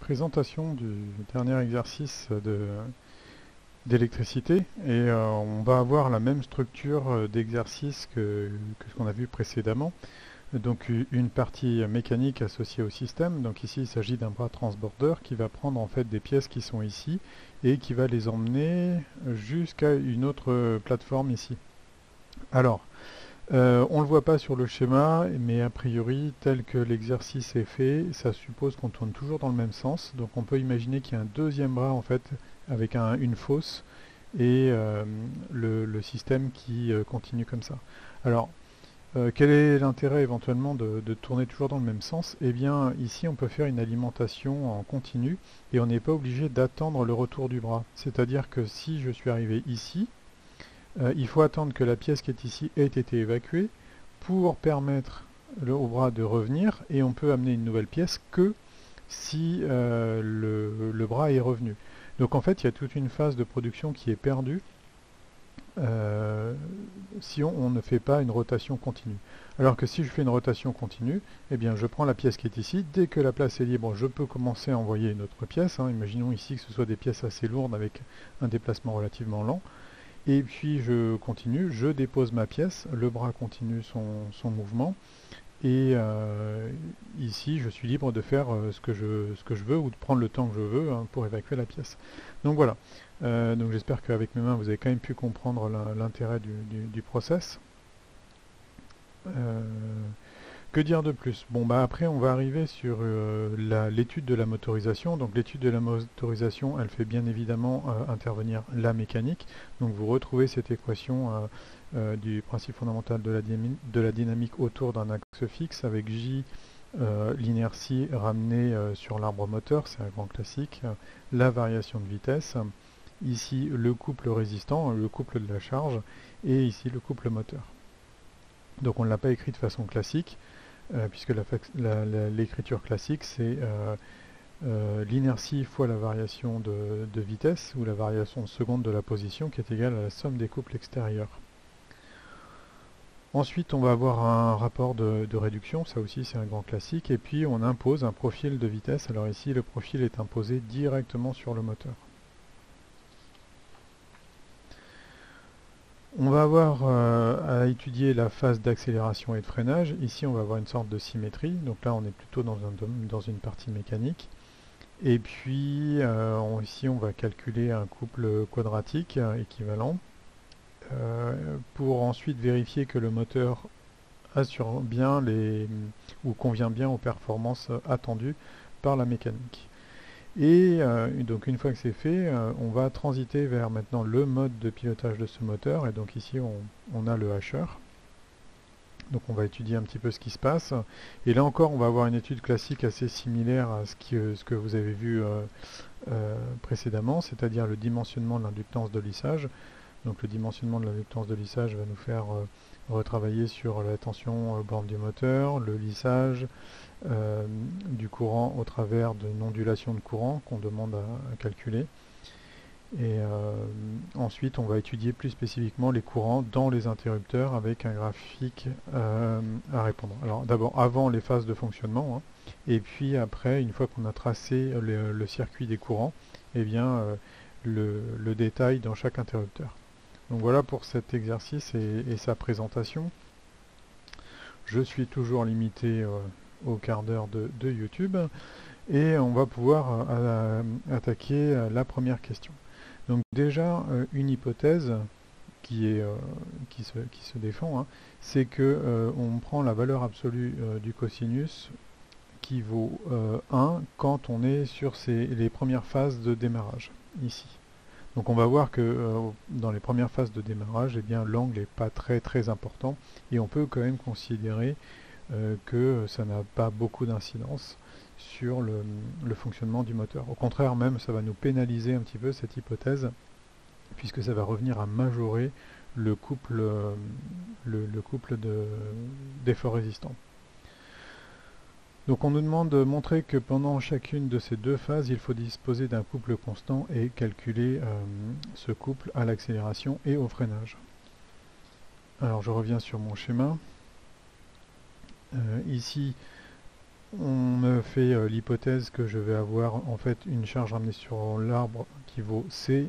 présentation du dernier exercice d'électricité et on va avoir la même structure d'exercice que ce qu'on a vu précédemment. Donc une partie mécanique associée au système. Donc ici il s'agit d'un bras transborder qui va prendre en fait des pièces qui sont ici et qui va les emmener jusqu'à une autre plateforme ici. Alors, on ne le voit pas sur le schéma, mais a priori, tel que l'exercice est fait, ça suppose qu'on tourne toujours dans le même sens. Donc on peut imaginer qu'il y a un deuxième bras en fait avec une fosse et le système qui continue comme ça. Alors, quel est l'intérêt éventuellement de tourner toujours dans le même sens? Eh bien, ici, on peut faire une alimentation en continu et on n'est pas obligé d'attendre le retour du bras. C'est-à-dire que si je suis arrivé ici, il faut attendre que la pièce qui est ici ait été évacuée pour permettre au bras de revenir et on peut amener une nouvelle pièce que si le bras est revenu. Donc en fait, il y a toute une phase de production qui est perdue si on ne fait pas une rotation continue. Alors que si je fais une rotation continue, eh bien je prends la pièce qui est ici, dès que la place est libre, je peux commencer à envoyer une autre pièce. Imaginons ici que ce soit des pièces assez lourdes avec un déplacement relativement lent. Et puis je continue, je dépose ma pièce, le bras continue son mouvement. Et ici, je suis libre de faire ce que je veux ou de prendre le temps que je veux pour évacuer la pièce. Donc voilà. Donc j'espère qu'avec mes mains, vous avez quand même pu comprendre l'intérêt du process. Que dire de plus? Bon, bah après, on va arriver sur l'étude de la motorisation. Donc l'étude de la motorisation, elle fait bien évidemment intervenir la mécanique. Donc vous retrouvez cette équation du principe fondamental de la dynamique autour d'un axe fixe avec J, l'inertie ramenée sur l'arbre moteur, c'est un grand classique, la variation de vitesse, ici le couple résistant, le couple de la charge, et ici le couple moteur. Donc on ne l'a pas écrit de façon classique, puisque l'écriture classique c'est l'inertie fois la variation de vitesse ou la variation de seconde de la position qui est égale à la somme des couples extérieurs. Ensuite on va avoir un rapport de réduction, ça aussi c'est un grand classique, et puis on impose un profil de vitesse. Alors ici le profil est imposé directement sur le moteur. On va avoir à étudier la phase d'accélération et de freinage. Ici, on va avoir une sorte de symétrie. Donc là, on est plutôt dans une partie mécanique. Et puis, ici, on va calculer un couple quadratique équivalent pour ensuite vérifier que le moteur assure bien ou convient bien aux performances attendues par la mécanique. Et donc une fois que c'est fait, on va transiter vers maintenant le mode de pilotage de ce moteur. Et donc ici on a le hacheur. Donc on va étudier un petit peu ce qui se passe. Et là encore on va avoir une étude classique assez similaire à ce que vous avez vu précédemment, c'est-à-dire le dimensionnement de l'inductance de lissage. Donc le dimensionnement de l'inductance de lissage va nous faire retravailler sur la tension borne du moteur, le lissage, du courant au travers d'une ondulation de courant qu'on demande à calculer. Et ensuite, on va étudier plus spécifiquement les courants dans les interrupteurs avec un graphique à répondre. Alors d'abord avant les phases de fonctionnement, et puis après, une fois qu'on a tracé le circuit des courants, et bien le détail dans chaque interrupteur. Donc voilà pour cet exercice et sa présentation. Je suis toujours limité au quart d'heure de YouTube et on va pouvoir attaquer la première question. Donc déjà une hypothèse qui se défend, c'est que on prend la valeur absolue du cosinus qui vaut 1 quand on est sur les premières phases de démarrage ici. Donc on va voir que dans les premières phases de démarrage, eh bien l'angle n'est pas très important et on peut quand même considérer que ça n'a pas beaucoup d'incidence sur le fonctionnement du moteur. Au contraire même, ça va nous pénaliser un petit peu cette hypothèse, puisque ça va revenir à majorer le couple d'efforts résistants. Donc on nous demande de montrer que pendant chacune de ces deux phases, il faut disposer d'un couple constant et calculer ce couple à l'accélération et au freinage. Alors je reviens sur mon schéma. Ici, on me fait l'hypothèse que je vais avoir en fait une charge ramenée sur l'arbre qui vaut C,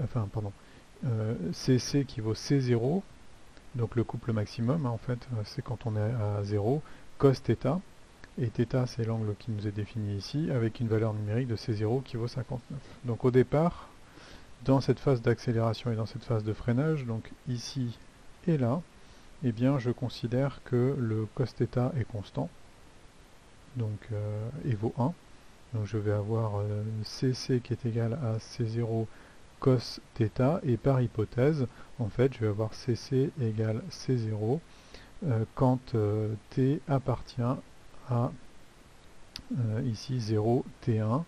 enfin pardon, CC qui vaut C0, donc le couple maximum, hein, en fait, c'est quand on est à 0, cos θ, et θ c'est l'angle qui nous est défini ici, avec une valeur numérique de C0 qui vaut 59. Donc au départ, dans cette phase d'accélération et dans cette phase de freinage, donc ici et là, eh bien je considère que le cos θ est constant, donc et vaut 1. Donc je vais avoir CC qui est égal à C0 cos θ, et par hypothèse, en fait, je vais avoir CC égale C0 quand T appartient à ici 0 T1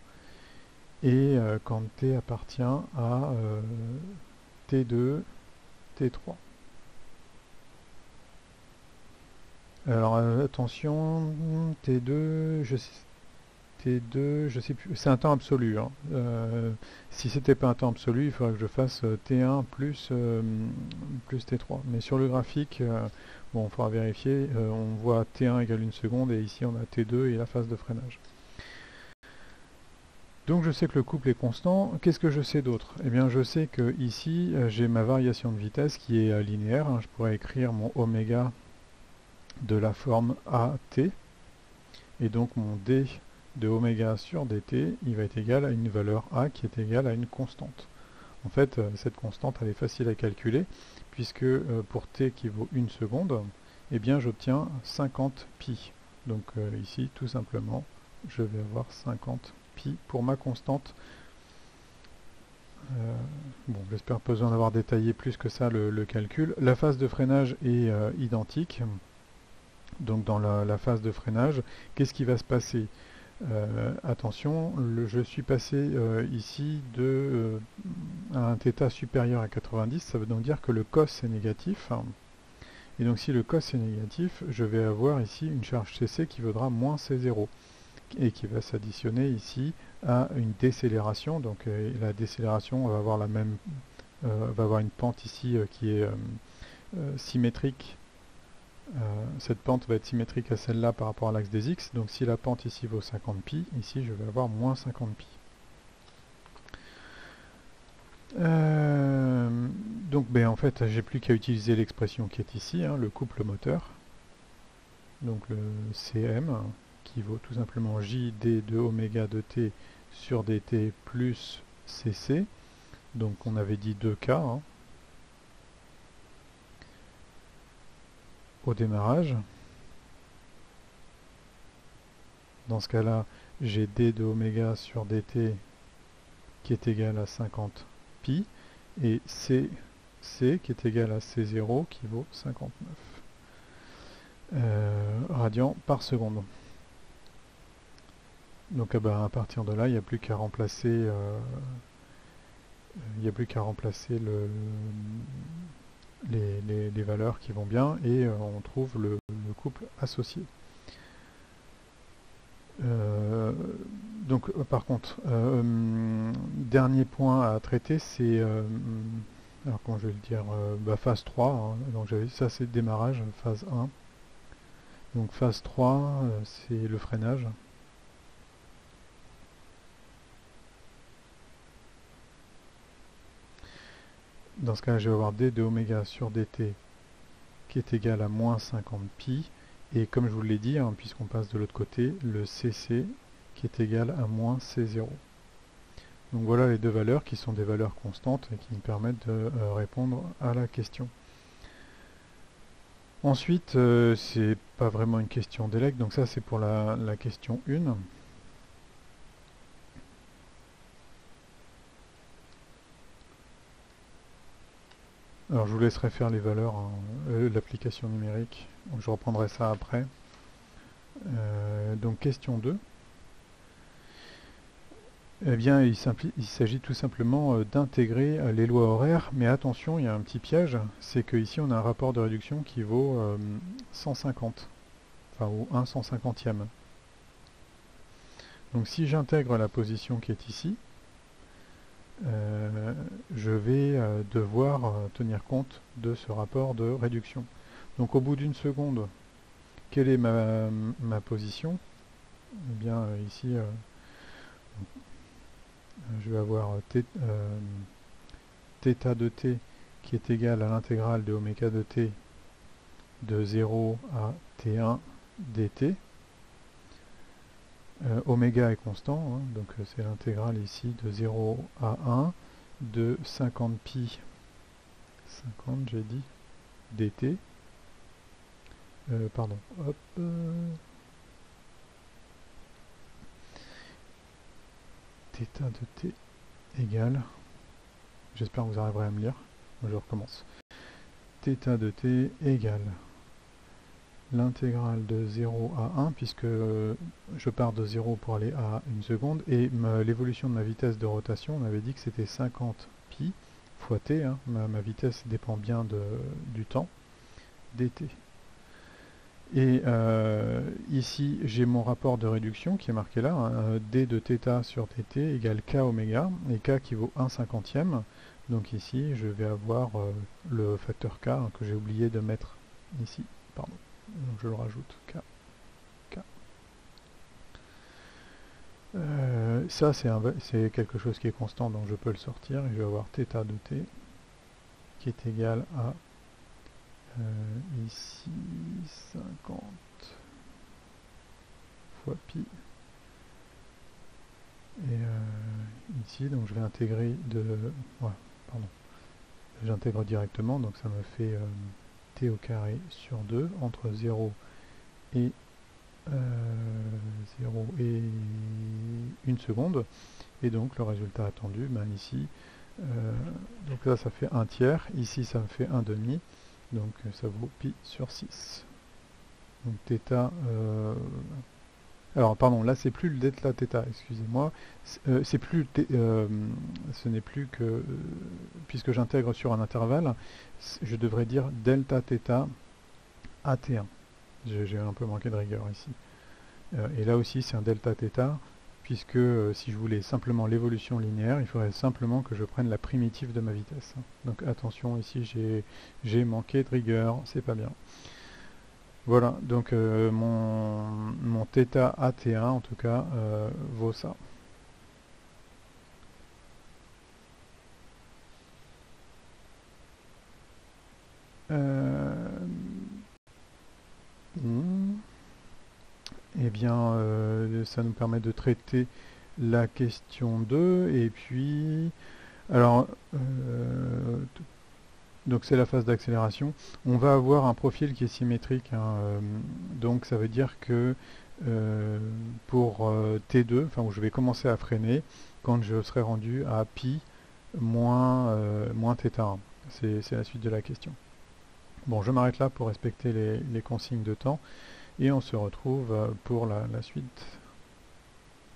et quand T appartient à T2 T3. Alors attention, T2, je sais plus, c'est un temps absolu, hein. Si c'était pas un temps absolu, il faudrait que je fasse T1 plus T3. Mais sur le graphique, bon, il faudra vérifier, on voit T1 égale 1 seconde et ici on a T2 et la phase de freinage. Donc je sais que le couple est constant. Qu'est-ce que je sais d'autre? Eh bien je sais que ici j'ai ma variation de vitesse qui est linéaire, hein. Je pourrais écrire mon oméga de la forme AT, et donc mon D de oméga sur dt, il va être égal à une valeur A qui est égale à une constante. En fait, cette constante, elle est facile à calculer, puisque pour t qui vaut 1 seconde, eh bien j'obtiens 50 pi. Donc ici, tout simplement, je vais avoir 50 pi pour ma constante. Bon, j'espère pas besoin d'avoir détaillé plus que ça le calcul. La phase de freinage est identique. Donc dans la phase de freinage, qu'est-ce qui va se passer? Attention, je suis passé ici à un θ supérieur à 90, ça veut donc dire que le cos est négatif. Et donc si le cos est négatif, je vais avoir ici une charge CC qui vaudra moins C0 et qui va s'additionner ici à une décélération. Donc la décélération va avoir va avoir une pente ici qui est symétrique. Cette pente va être symétrique à celle-là par rapport à l'axe des x. Donc si la pente ici vaut 50 pi, ici je vais avoir moins 50 pi. Donc en fait, j'ai plus qu'à utiliser l'expression qui est ici, hein, le couple moteur. Donc le Cm, qui vaut tout simplement JD de oméga de t sur dt plus Cc. Donc on avait dit 2K, hein, au démarrage. Dans ce cas-là, j'ai d de oméga sur dt qui est égal à 50 pi, et c qui est égal à c0 qui vaut 59 radians par seconde. Donc à partir de là, il n'y a plus qu'à remplacer, les valeurs qui vont bien, et on trouve le couple associé. Donc par contre, dernier point à traiter, c'est alors comment je vais le dire, phase 3, hein. Donc ça c'est démarrage, phase 1. Donc phase 3, c'est le freinage. Dans ce cas-là, je vais avoir d de oméga sur dt qui est égal à moins 50 pi. Et comme je vous l'ai dit, hein, puisqu'on passe de l'autre côté, le cc qui est égal à moins c0. Donc voilà les deux valeurs qui sont des valeurs constantes et qui me permettent de répondre à la question. Ensuite, c'est pas vraiment une question d'élect, donc ça c'est pour la question 1. Alors je vous laisserai faire les valeurs, hein, l'application numérique, je reprendrai ça après. Donc question 2. Eh bien, il s'agit tout simplement d'intégrer les lois horaires, mais attention, il y a un petit piège, c'est qu'ici on a un rapport de réduction qui vaut 150, enfin ou 1 150e. Donc si j'intègre la position qui est ici, je vais devoir tenir compte de ce rapport de réduction. Donc au bout d'une seconde, quelle est ma position? eh bien ici je vais avoir θ de t qui est égal à l'intégrale de oméga de t de 0 à t1 dt. Oméga est constant, hein, donc c'est l'intégrale ici de 0 à 1 de 50 pi, 50 j'ai dit, dt. Pardon, hop. θ de t égale, j'espère que vous arriverez à me lire, je recommence. θ de t égale l'intégrale de 0 à 1, puisque je pars de 0 pour aller à 1 seconde, et l'évolution de ma vitesse de rotation, on avait dit que c'était 50 pi fois t, hein, ma vitesse dépend bien du temps, dt. Et ici, j'ai mon rapport de réduction qui est marqué là, hein, d de θ sur dt égale k oméga, et k qui vaut 1/50e. Donc ici, je vais avoir le facteur k, hein, que j'ai oublié de mettre ici. Pardon. Donc je le rajoute, k. Ça, c'est quelque chose qui est constant, donc je peux le sortir, et je vais avoir θ de t qui est égal à ici 50 fois pi. Et ici, donc je vais intégrer j'intègre directement, donc ça me fait t au carré sur 2 entre 0 et 0 et 1 seconde. Et donc le résultat attendu, ben ici, donc là ça fait 1 tiers, ici ça me fait 1 demi, donc ça vaut pi sur 6. Donc θ, alors pardon, là c'est plus le delta θ, excusez-moi, c'est plus, ce n'est plus que, puisque j'intègre sur un intervalle, je devrais dire delta θ à t1. J'ai un peu manqué de rigueur ici. Et là aussi c'est un delta θ, puisque si je voulais simplement l'évolution linéaire, il faudrait simplement que je prenne la primitive de ma vitesse. Donc attention, ici j'ai manqué de rigueur, c'est pas bien. Voilà, donc mon θ à t1 en tout cas vaut ça. Eh bien, ça nous permet de traiter la question 2, et puis, alors, donc c'est la phase d'accélération. On va avoir un profil qui est symétrique, hein, donc ça veut dire que pour T2, enfin où je vais commencer à freiner, quand je serai rendu à pi moins θ1. C'est la suite de la question. Bon, je m'arrête là pour respecter les consignes de temps, et on se retrouve pour la suite.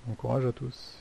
Bon courage à tous.